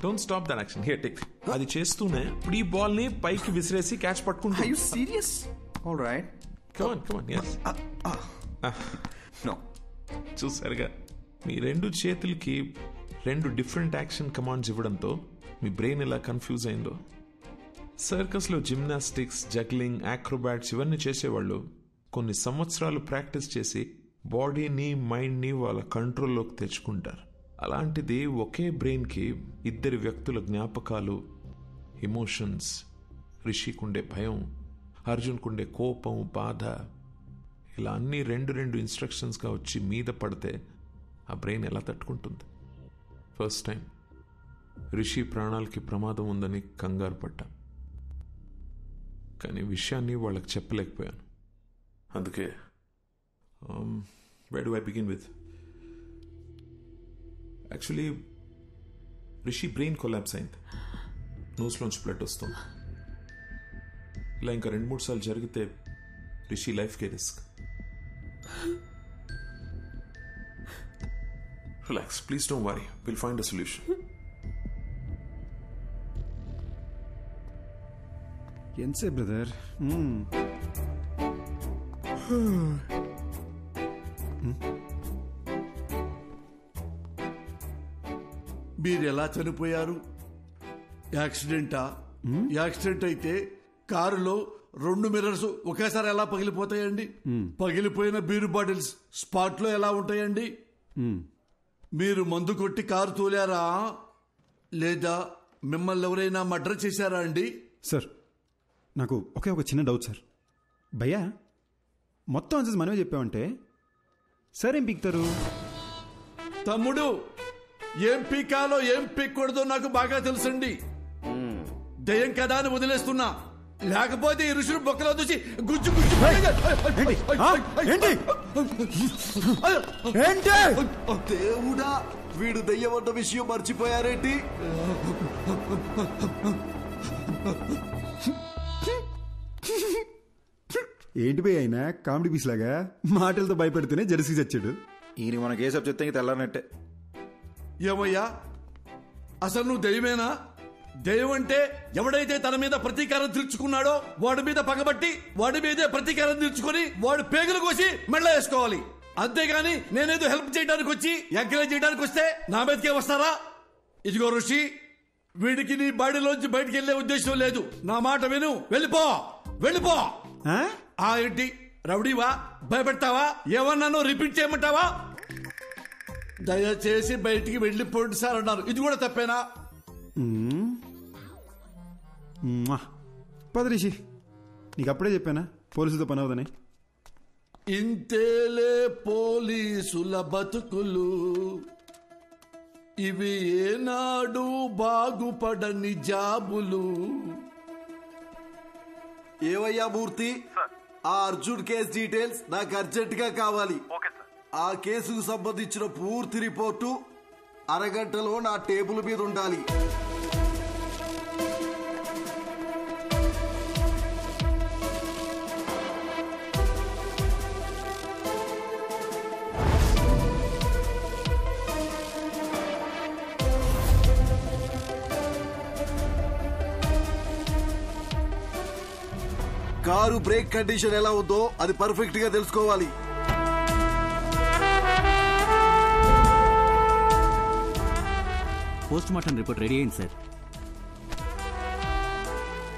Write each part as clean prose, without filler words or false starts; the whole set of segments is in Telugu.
Don't stop that action. Here take. అది చేస్తూనే ఇప్పుడు ఈ బాల్ ని పైకి విసిరేసి క్యాచ్ పట్టుకుంటా. Are you serious? All right. Come on. Yes. No. చూసారుగా, మీ రెండు చేతులకి రెండు డిఫరెంట్ యాక్షన్ కమాండ్స్ ఇవ్వడంతో మీ బ్రెయిన్ ఎలా కన్ఫ్యూజ్ అయిందో. సర్కస్లో జిమ్నాస్టిక్స్, జగ్లింగ్, యాక్రోబాట్స్ ఇవన్నీ చేసేవాళ్ళు కొన్ని సంవత్సరాలు ప్రాక్టీస్ చేసి బాడీని, మైండ్ని వాళ్ళ కంట్రోల్లోకి తెచ్చుకుంటారు. అలాంటిది ఒకే బ్రెయిన్కి ఇద్దరి వ్యక్తుల జ్ఞాపకాలు, ఎమోషన్స్, రిషికుండే భయం, అర్జున్కుండే కోపం, బాధ, ఇలా అన్నీ రెండు ఇన్స్ట్రక్షన్స్గా వచ్చి మీద పడితే ఆ బ్రెయిన్ ఎలా తట్టుకుంటుంది? ఫస్ట్ టైం రిషి ప్రాణాలకి ప్రమాదం ఉందని కంగారు పడ్డా, కానీ విషయాన్ని వాళ్ళకి చెప్పలేకపోయాను. అందుకే where do I begin with? Actually Rishi brain collapse అయింది. నోస్లోంచి బ్లడ్ వస్తుంది. ఇలా ఇంకా 2-3 సార్లు జరిగితే రిషి లైఫ్కే risk. Relax, please don't worry, will find a solution. ఎంతసేపు బ్రదర్? మీరు ఎలా చనిపోయారు? యాక్సిడెంటా? యాక్సిడెంట్ అయితే కారులో 2 మిర్రర్స్ ఒకేసారి ఎలా పగిలిపోతాయండి? పగిలిపోయిన బీరు బాటిల్స్ స్పాట్ లో ఎలా ఉంటాయండి? మీరు మందు కొట్టి కారు తోలారా, లేదా మిమ్మల్ని ఎవరైనా మర్డర్ చేశారా అండి? సార్, నాకు ఒక చిన్న డౌట్ సార్. భయ్యా, మొత్తం ఆన్సర్స్ మనమే చెప్పామంటే సార్ ఏం పీక్తారు? తమ్ముడు, ఏం పీకాలో ఏం పీక్కూడదో నాకు బాగా తెలుసండి. దయ్యం కదా అని వదిలేస్తున్నా, లేకపోతే ఈ ఋషులు బొక్కలో దూసి గుజ్జు దేవుడా, వీడు దయ్యమన్న విషయం మర్చిపోయారేంటి? ఏంటి భయ్య అయినా కామెడీ పీస్ లాగా మాటలతో భయపెడితేనే జెర్సీ చచ్చాడు. ఈయన మనకి ఏ సబ్ చెప్తే తెల్లారనట్టే. ఏమయ్యా, అసలు నువ్వు దయ్యమేనా? దయ్యం అంటే ఎవడైతే తన మీద ప్రతీకారం తీర్చుకున్నాడో వాడి మీద పగబట్టి వాడి మీదే ప్రతీకారం తీర్చుకుని వాడు పేగులు కోసి మెళ్ళ వేసుకోవాలి. అంతేగాని నేనేదో హెల్ప్ చేయడానికి వచ్చి ఎంకరేజ్ చేయడానికి వస్తే నా మీదకే వస్తారా? ఇదిగో ఋషి, వీడికి నీ బాడీలోంచి బయటికి వెళ్లే ఉద్దేశం లేదు. నా మాట విను, వెళ్ళిపో. ఏంటి రౌడీవా? భయపెడతావా? ఏమన్నానో రిపీట్ చేయమంటావా? దయచేసి బయటికి వెళ్ళిపోండి సార్ అన్నారు. ఇది కూడా తప్పేనా? పద రిషి, నీకు అప్పుడే చెప్పానా పోలీసులతో పని అవుదని. ఇంతేలే పోలీసుల బతుకులు, ఇవి ఏనాడు బాగుపడని జాబులు. ఏవయ్యా మూర్తి, ఆ అర్జున్ కేసు డీటెయిల్స్ నాకు అర్జెంట్ గా కావాలి. ఆ కేసుకు సంబంధించిన పూర్తి రిపోర్టు అరగంటలో నా టేబుల్ మీద ఉండాలి. కారు బ్రేక్ కండిషన్ ఎలా ఉందో అది పర్ఫెక్ట్ గా తెలుసుకోవాలి. పోస్ట్ మార్టం రిపోర్ట్ రెడీ అయింది సార్.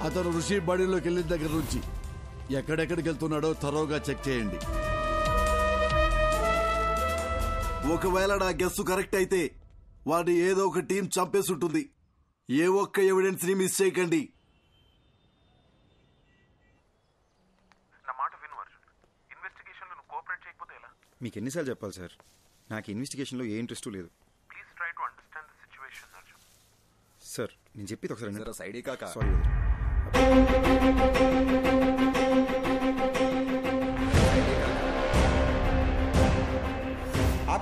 అతను ఋషి బాడీలోకి వెళ్ళిన దగ్గర నుంచి ఎక్కడెక్కడికి వెళ్తున్నాడో థరోగా చెక్ చేయండి. ఒకవేళ నా గెస్సు కరెక్ట్ అయితే వాడిని ఏదో ఒక టీం చంపేసి ఉంటుంది. ఏ ఒక్క ఎవిడెన్స్ ని మిస్ చేయకండి. మీకు ఎన్నిసార్లు చెప్పాలి సార్, నాకు ఇన్వెస్టిగేషన్లో ఏ ఇంట్రెస్ట్ లేదు. సార్ నేను చెప్పేది ఒకసారి సైడ్ కాక. సారీ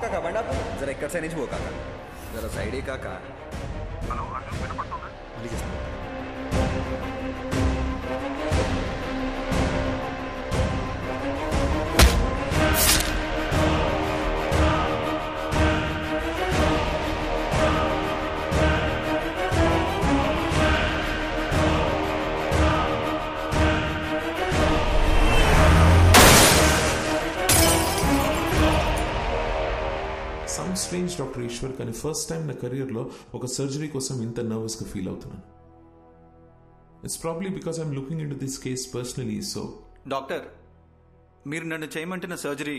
కాకా బండి ఆపు. జర ఎక్కడ సైడ్ నుంచి పో కాకా, జర సైడే కాకా. మళ్ళీ చేస్తాను. స్ట్రేంజ్ డాక్టర్ ఈశ్వర్, కానీ ఫస్ట్ టైం నా కెరియర్లో ఒక సర్జరీ కోసం ఇంత నర్వస్గా ఫీల్ అవుతున్నాను. It's probably because I'm looking in to this case personally. So doctor, మీరు నన్ను చేయమంటున్న సర్జరీ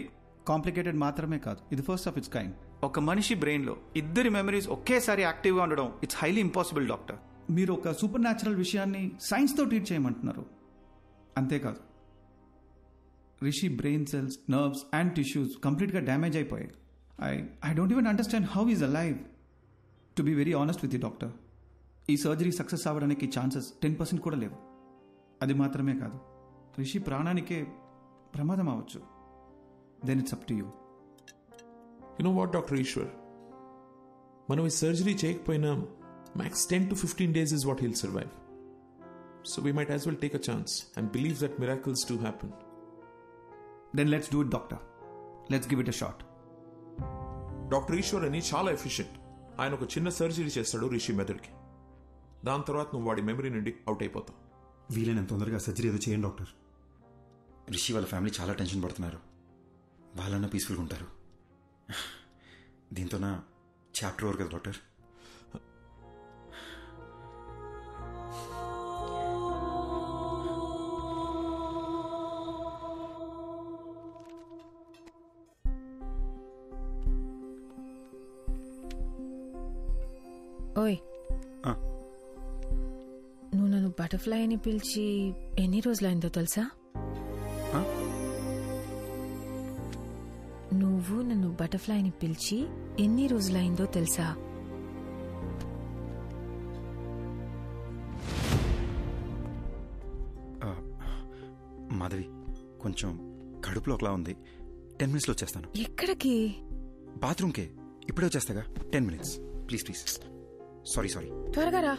కాంప్లికేటెడ్ మాత్రమే కాదు, ఇది ఫస్ట్ ఆఫ్ ఇట్స్ కైండ్. ఒక మనిషి బ్రెయిన్లో ఇద్దరి మెమరీస్ ఒకేసారి యాక్టివ్గా ఉండడం ఇట్స్ హైలీ ఇంపాసిబుల్ డాక్టర్. మీరు ఒక సూపర్ న్యాచురల్ విషయాన్ని సైన్స్తో ట్రీట్ చేయమంటున్నారు. అంతేకాదు, Rishi brain cells, nerves and tissues కంప్లీట్గా డ్యామేజ్ అయిపోయాయి. I don't even understand how is alive. To be very honest with you doctor, ఈ సర్జరీ సక్సెస్ అవ్వడానికి ఛాన్సెస్ 10% కూడా లేవు. అది మాత్రమే కాదు, రిషి ప్రాణానికే ప్రమాదం అవ్వచ్చు. Then it's up to you. You know what doctor Eshwar, మనం ఈ సర్జరీ చేయకపోయినా max 10 to 15 days is what he'll survive. So we might as well take a chance and believe that miracles do happen. Then let's do it, doctor. Let's give it a shot. Doctor Eshwar అని చాలా ఎఫిషియెంట్. ఆయన ఒక చిన్న సర్జరీ చేస్తాడు రిషి మెదడుకి. దాని తర్వాత నువ్వు వాడి మెమరీ నుండి అవుట్ అయిపోతావు. వీలైనంత తొందరగా సర్జరీ ఏదో చేయండి డాక్టర్. రిషి వాళ్ళ ఫ్యామిలీ చాలా టెన్షన్ పడుతున్నారు. వాళ్ళన్నా పీస్ఫుల్గా ఉంటారు. దీంతో నా చాప్టర్ ఓవర్ కదా డాక్టర్. ఓయ్, నువ్వు నన్ను బటర్ఫ్లై అని పిలిచి ఎన్ని రోజులైందో తెలుసా? నువ్వు నన్ను బటర్ఫ్లై అని పిలిచి ఎన్ని రోజులైందో తెలుసా? మాధవి, కొంచెం కడుపులో ఒకలా ఉంది. 10 minutes వచ్చేస్తాను. ఎక్కడికి? బాత్రూమ్కే. ఇప్పుడే వచ్చేస్తాగా. 10 minutes ప్లీజ్ ప్లీజ్. సారీ. త్వరగా రా.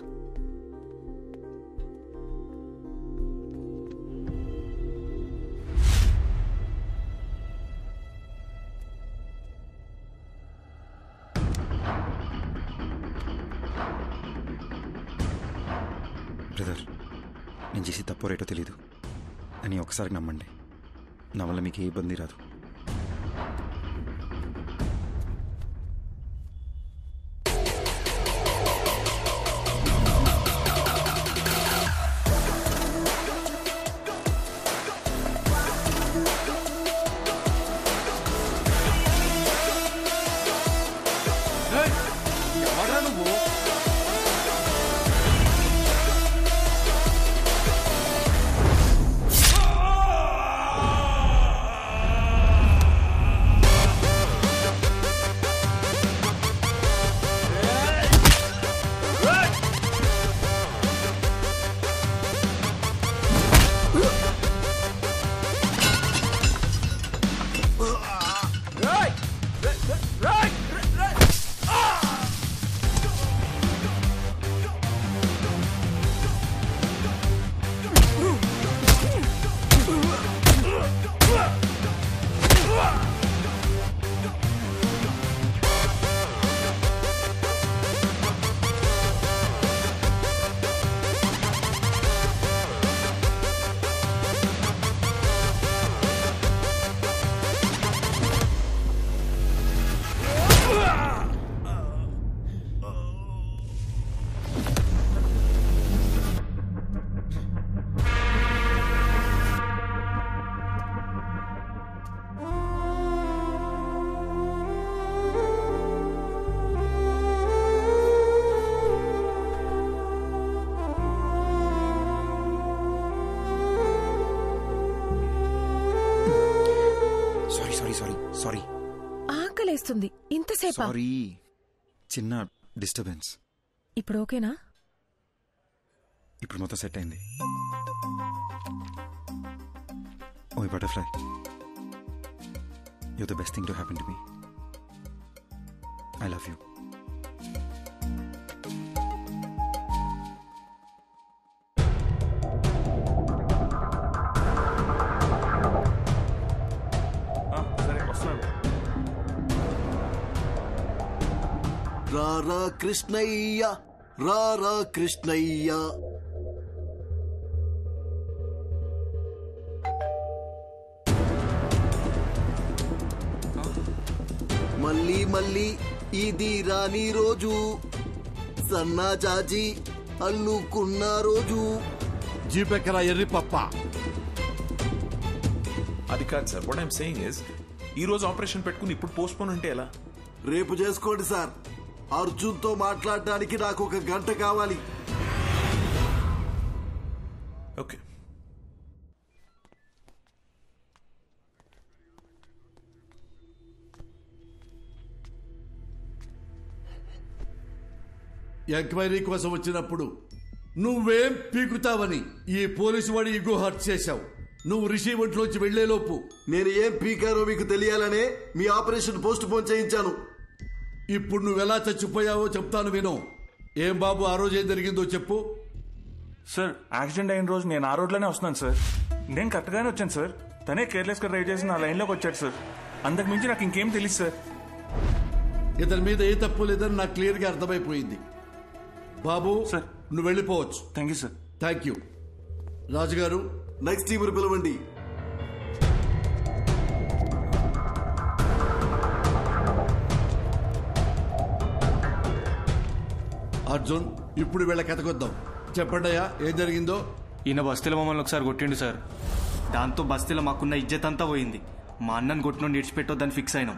బ్రదర్, నేను చేసి తప్పో రేటో తెలీదు అని ఒకసారి నమ్మండి. నా వల్ల మీకు ఏ ఇబ్బంది రాదు. సారీ. ఆకలేస్తుంది. ఇంతసేపు? సారీ, చిన్న డిస్టర్బెన్స్. ఇప్పుడు ఓకేనా? ఇప్పుడు మొత్తం సెట్ అయింది. ఓయ్ butterfly, you're the best thing to happen to me. I love you. రారా కృష్ణయ్య, రారా కృష్ణయ్య. మళ్ళీ మళ్ళీ ఇది రాని రోజు, సన్నా చాచి అల్లుకున్న రోజు. జీపెక్కరా ఎర్రి పప్ప. అది కాదు sir, what I'm saying is ఈ రోజు ఆపరేషన్ పెట్టుకుని ఇప్పుడు పోస్ట్పోన్ అంటే ఎలా? రేపు చేసుకోండి సార్. అర్జున్తో మాట్లాడడానికి నాకు 1 గంట కావాలి. ఓకే. ఎంక్వైరీ కోసం వచ్చినప్పుడు నువ్వేం పీకుతావని ఈ పోలీసు వాడి ఇగో హర్ట్ చేశావు. నువ్వు రిషి ఒంట్లోంచి వెళ్లేలోపు నేను ఏం పీకారో మీకు తెలియాలనే మీ ఆపరేషన్ పోస్ట్ పోన్ చేయించాను. ఇప్పుడు నువ్వెలా చచ్చిపోయావో చెప్తాను విను. ఏం బాబు, ఆ రోజు ఏం జరిగిందో చెప్పు. సార్, యాక్సిడెంట్ అయిన రోజు నేను ఆ రోడ్లోనే వస్తున్నాను సార్. నేను కరెక్ట్గానే వచ్చాను సార్. తనే కేర్లెస్గా డ్రైవ్ చేసి నా లైన్లోకి వచ్చాడు సార్. అంతకు మించి నాకు ఇంకేం తెలియదు సార్. ఇతని మీద ఏ తప్పు లేదని నాకు క్లియర్గా అర్థమైపోయింది. బాబు సార్, నువ్వు వెళ్ళిపోవచ్చు. Thank you sir. Thank you. రాజుగారు, నెక్స్ట్ టీముని పిలవండి. అర్జున్, ఇప్పుడు వీళ్ళ కథకొద్దాం. చెప్పండి అయ్యా, ఏం జరిగిందో. ఈయన బస్తీలో మమ్మల్ని ఒకసారి కొట్టిండు సార్. దాంతో బస్తీలో మాకున్న ఇజ్జత్ అంతా పోయింది. మా అన్నను కొట్టిన విడిచిపెట్టొద్దని ఫిక్స్ అయినాం.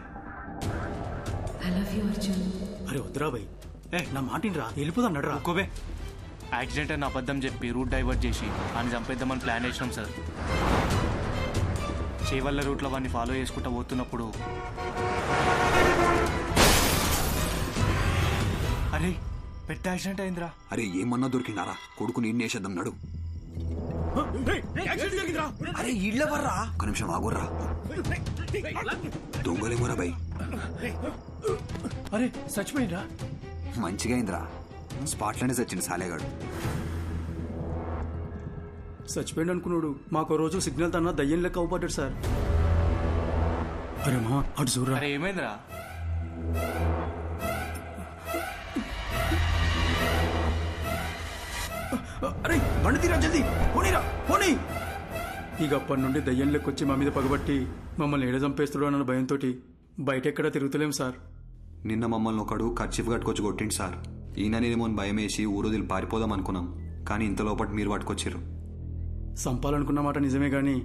అరే వద్దురా భయ్, నా మాటినరా, వెళ్ళిపోదాం నడరా. ఒక్కోవే యాక్సిడెంట్ అని అబద్ధం చెప్పి రూట్ డైవర్ట్ చేసి ఆయన చంపేద్దామని ప్లాన్ వేసినాం సార్. చేవల్ల రూట్లో వాడిని ఫాలో చేసుకుంటూ పోతున్నప్పుడు అరే పెద్ద యాక్సిడెంట్ అయిందిరా. అరే ఏమన్నా దొరికిండారా? కొడుకుని ఇన్నేసేద్దాం నడు. అరే ఇళ్ళ వర్రా, ఒక నిమిషం ఆగుర్రా. దొంగలేమోరా భయ్. అరే చచ్చిపోయిందా? మంచిగా అయిందిరా, స్పాట్లోనే చచ్చింది సాలేగాడు. చచ్చిపోయింది అనుకున్నాడు. మాకు రోజు సిగ్నల్ తన్నా దయ్యం లెక్క అవుపడ్డాడు సార్. అరే మా అటు చూడరా. అరే ఏమైందిరా? అరే బండి తీరా, జల్దీ పోనీరా, పోనీ. ఇక అప్పటి నుండి దయ్యం లెక్కొచ్చి మా మీద పగబట్టి మమ్మల్ని ఏడ చంపేస్తాడు అన్న భయంతో బయట ఎక్కడా తిరుగుతలేం సార్. నిన్న మమ్మల్ని ఒకడు కర్చీఫ్ కట్టుకొచ్చి కొట్టిండు సార్. ఈయననేమో భయం వేసి ఊరోదిలు పారిపోదాం అనుకున్నాం, కానీ ఇంత లోపల మీరు పట్టుకొచ్చారు. చంపాలనుకున్న మాట నిజమే గాని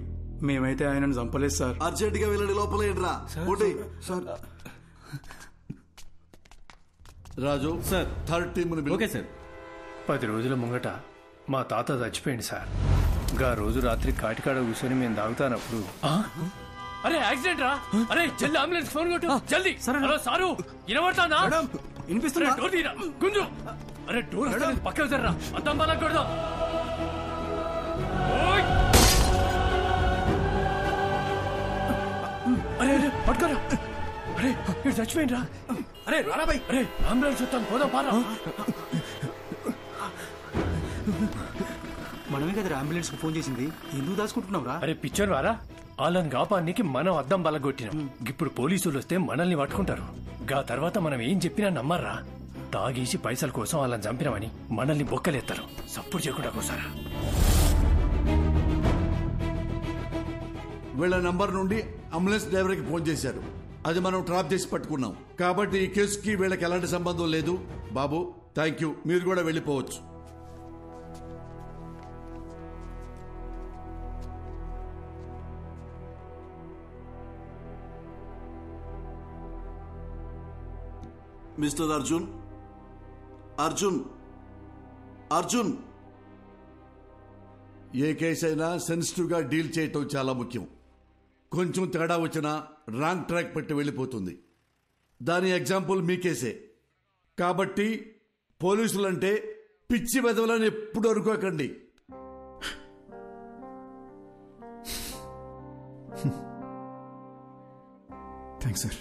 మేమైతే ఆయనను చంపలేదు సార్. అర్జెంట్ గా వెళ్ళండి, లోపల ఏంట్రా. Raju sir, third team. Okay sir. 10 రోజుల ముంగట మా తాత చచ్చిపోయింది సార్. గా రోజు రాత్రి కాటికాడ కూర్చొని మేము తాగుతానప్పుడు అరే యాక్సిడెంట్ రా. అరే జల్ది అంబులెన్స్ ఫోన్ కొట్టు జల్ది. హలో సారు, వినబడతానా? వినిపిస్తున్నా. డోర్ తీరా గుంజు. అరే డోర్ పక్కకు జర్రా, అద్దం బాగా కొడదాం. అరే అరే పట్టుకోరా. అరే ఇక్కడ చచ్చిపోయిండ్రా. అరే రారా భయ్. అరే అంబులెన్స్ వస్తాను, పోదాం పారా. మనమే కదా అంబులెన్స్ కు ఫోన్ చేసింది, ఎందుకు దాచుకుంటున్నావురా? అరే పిక్చర్ వారా, వాళ్ళని కాపానికి మనం అద్దం బలగొట్టినాం. ఇప్పుడు పోలీసులు వస్తే మనల్ని పట్టుకుంటారు. గా తర్వాత మనం ఏం చెప్పినా నమ్మర్రా. తాగేసి పైసల కోసం వాళ్ళని చంపినామని మనల్ని బొక్కలేస్తారు. సప్పుడు చేయకుండా కోసారా. వీళ్ళ నంబర్ నుండి అంబులెన్స్ డ్రైవర్కి ఫోన్ చేశారు. అది మనం ట్రాప్ చేసి పట్టుకున్నాం. కాబట్టి ఈ కేసుకి వీళ్ళకి ఎలాంటి సంబంధం లేదు. బాబు థ్యాంక్ యూ, మీరు కూడా వెళ్ళిపోవచ్చు. మిస్టర్ అర్జున్, అర్జున్, అర్జున్. ఏ కేసు అయినా సెన్సిటివ్ గా డీల్ చేయటం చాలా ముఖ్యం. కొంచెం తేడా వచ్చినా రాంగ్ ట్రాక్ పెట్టి వెళ్ళిపోతుంది. దాని ఎగ్జాంపుల్ మీ కేసే. కాబట్టి పోలీసులంటే పిచ్చి వెదవలని ఎప్పుడు అనుకోకండి. Thanks sir.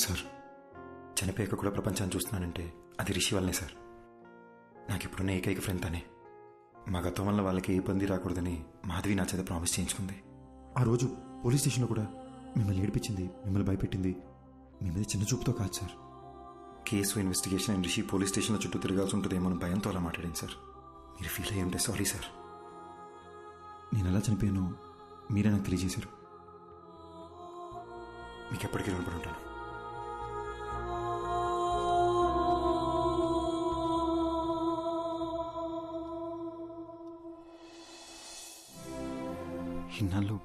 సార్, చనిపోయాక కూడా ప్రపంచాన్ని చూస్తున్నానంటే అది రిషి వల్లనే సార్. నాకు ఇప్పుడున్న ఏకైక ఫ్రెండ్ తనే. మా గతం వల్ల వాళ్ళకి ఏ ఇబ్బంది రాకూడదని మాధవి నా చేత ప్రామిస్ చేయించుకుంది. ఆ రోజు పోలీస్ స్టేషన్లో కూడా మిమ్మల్ని ఏడిపించింది, మిమ్మల్ని భయపెట్టింది మీ మీద చిన్న చూపుతో కాదు sir. Case investigation and Rishi police స్టేషన్లో చుట్టూ తిరగాల్సి ఉంటుందేమో భయంతో అలా మాట్లాడింది సార్. మీరు ఫీల్ అయ్యి ఉంటే సారీ సార్. నేను ఎలా చనిపోయానో మీరే నాకు తెలియజేశారు. మీకు ఎప్పటికీ రుణపడి ఉంటాను. ఇన్నాళ్ళు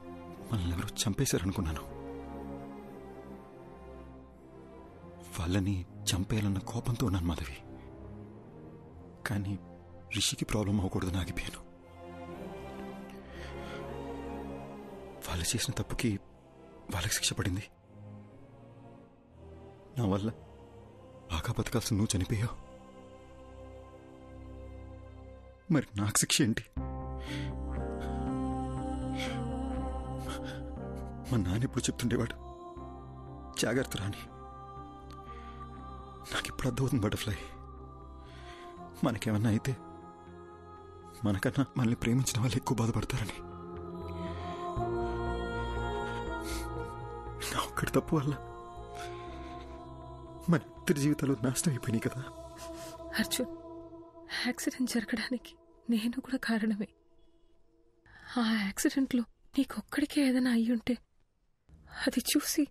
మనల్ని ఎవరో చంపేశారనుకున్నాను. వాళ్ళని చంపేయాలన్న కోపంతో ఉన్నాను మాధవి. కానీ రిషికి ప్రాబ్లం అవ్వకూడదని ఆగిపోయాను. వాళ్ళు చేసిన తప్పుకి వాళ్ళకి శిక్ష పడింది. నా వల్ల బాగా బతకాల్సిన నువ్వు చనిపోయావు. మరి నాకు శిక్ష ఏంటి? మా నాన్న ఇప్పుడు చెప్తుండేవాడు, జాగ్రత్త రాని. నాకు ఇప్పుడు అర్థమవుతుంది బటర్ఫ్లై. మనకేమన్నా అయితే మనకన్నా మనల్ని ప్రేమించిన వాళ్ళు ఎక్కువ బాధపడతారని. నా ఒక్కడి తప్పు వల్ల మన ఇద్దరి జీవితాలు నాశనం అయిపోయినాయి కదా. అర్జున్, యాక్సిడెంట్ జరగడానికి నేను కూడా కారణమే. ఆ యాక్సిడెంట్లో నీకొక్కడికే ఏదైనా అయ్యుంటే అది చూసి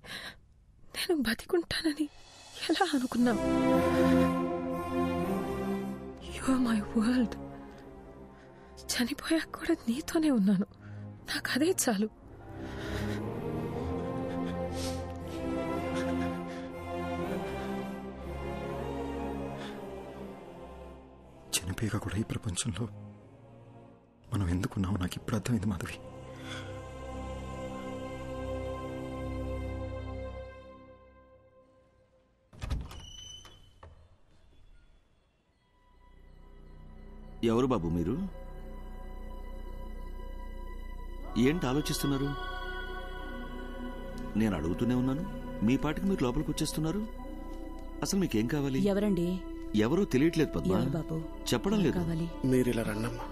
నేను బతికుంటానని ఎలా అనుకున్నావు? You are my world. చనిపోయాక కూడా నీతోనే ఉన్నాను. నాకు అదే చాలు. చనిపోయాక కూడా ఈ ప్రపంచంలో మనం ఎందుకున్నామో నాకు ఇప్పుడు అర్థమైంది మాధవి. ఎవరు బాబు మీరు? ఏంటి ఆలోచిస్తున్నారు? నేను అడుగుతూనే ఉన్నాను, మీ పాటికి మీరు లోపలికి వచ్చేస్తున్నారు. అసలు మీకేం కావాలి? ఎవరండి? ఎవరో తెలియట్లేదు పద్మా. బాబు చెప్పడం లేదు. మీరు ఇలా రండమ్మా.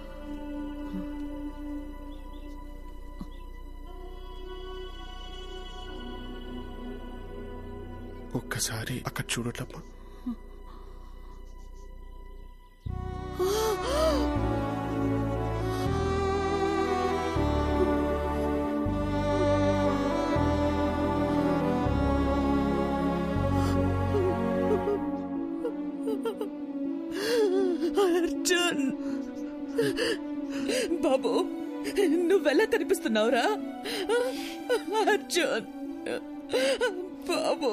ఒక్కసారి అక్కడ చూడట్లమ్మా. అర్జున్ బాబు, నువ్వెలా కనిపిస్తున్నావురా? అర్జున్ బాబు,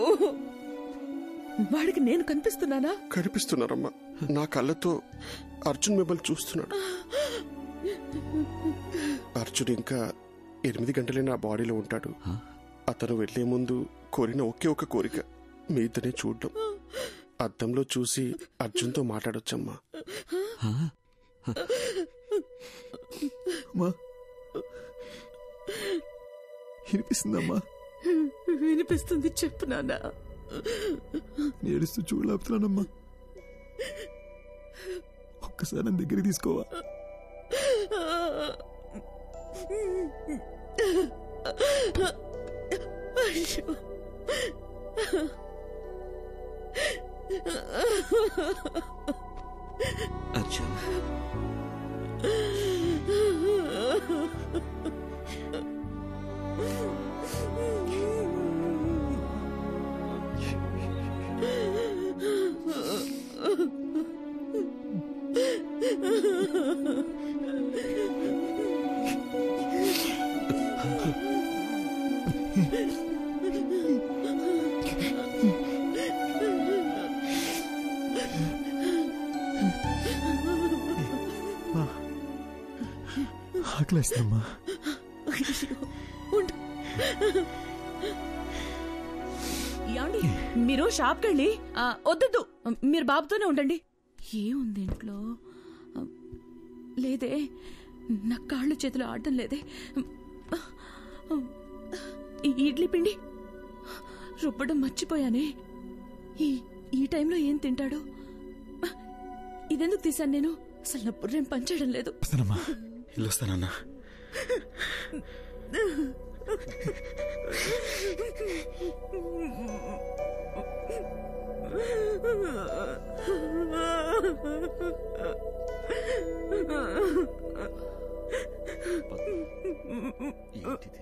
వాడికి నేను కనిపిస్తున్నానా? కనిపిస్తున్నారమ్మా. నా కళ్ళతో అర్జున్ మిమ్మల్ని చూస్తున్నాడు. అర్జున్ ఇంకా 8 గంటలే నా బాడీలో ఉంటాడు. అతను వెళ్లే ముందు కోరిన ఒకే ఒక కోరిక మీ ఇద్దరిని చూడడం. అద్దంలో చూసి అర్జున్తో మాట్లాడొచ్చమ్మా. వినిపిస్తుందమ్మా? వినిపిస్తుంది, చెప్పు నాన్న. ఏడుస్తూ చూడలేపుతున్నానమ్మా. ఒక్కసారి నా దగ్గరికి తీసుకోవా? అయ్యో, అర్జున్, ఆకలేస్తుందమ్మా. మీరు షాప్కి వెళ్ళి వద్దు, మీరు బాబుతోనే ఉండండి. ఏముంది ఇంట్లో? లేదే, నా కాళ్ళు చేతులు ఆడటం లేదే. ఇడ్లీ పిండి రుబ్బడం మర్చిపోయానే. ఈ టైంలో ఏం తింటాడు? ఇదెందుకు తీశాను నేను? అసలు నా బుర్రేం పనిచేయడం లేదు. వెళ్ళొస్తానన్నా. ఏంటిది?